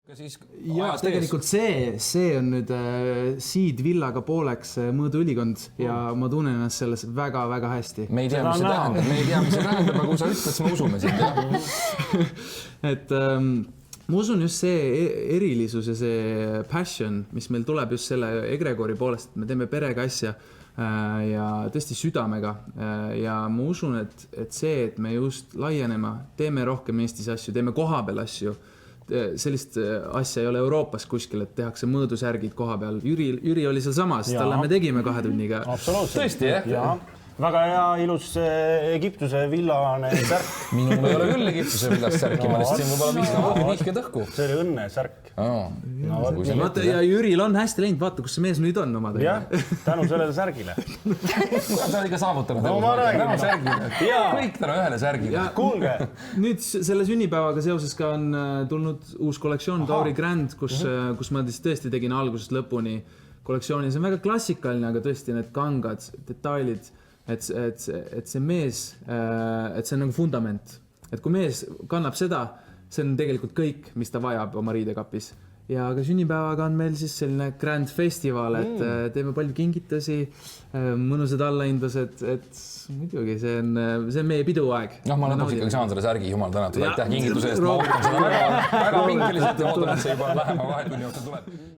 Ja tegelikult see on nüüd Seed Villaga pooleks mõõduülikond ja ma tunnen ennast selles väga-väga hästi. Me ei tea, mis see tähendab, aga kui sa ütled, siis me usume sind. Et ma usun just see erilisus ja see passion, mis meil tuleb just selle Egregori poolest, et me teeme perega asja ja tõesti südamega ja ma usun, et see, et me just laienema, teeme rohkem Eestis asju, teeme kohapeal asju, sellist asja ei ole Euroopas kuskil, et tehakse mõõdusärgid koha peal. Jüri oli seal samas, talle me tegime 2 tunniga. Absoluutselt. Tõesti, jah? Väga hea, ilus Egiptuse villane särk. Minul ei ole küll Egiptuse villast särki, ma lihtsalt siin võib-olla viskan nihked õhku. See oli õnne särk. Ja Jüril on hästi läinud, vaata, kus see mees nüüd on omadega. Jah, tänu sellele särgile. Sa olid ka saavutanud. No ma räägin. Kõik tänu ühele särgile. Kuulge. Nüüd selle sünnipäevaga seoses ka on tulnud uus kollektsioon Tauri Grand, kus ma tõesti tegin algusest lõpuni kollektsiooni. See on väga klassikaline, aga tõesti need kangad, detailid, et see mees, et see on nagu fundament. Et kui mees kannab seda, see on tegelikult kõik, mis ta vajab oma riidekapis. Ja ka sünnipäevaga on meil siis selline grand festival, et teeme palju kingitusi, mõnusad allahindlused, et muidugi see on meie piduaeg. Ma lõpuks ikkagi saan selle särgi, jumal tänatud, aitäh kingituse eest, ma ootan seda väga pingeliselt ja ootan, et see juba lähema 2 tunni jooksul tuleb.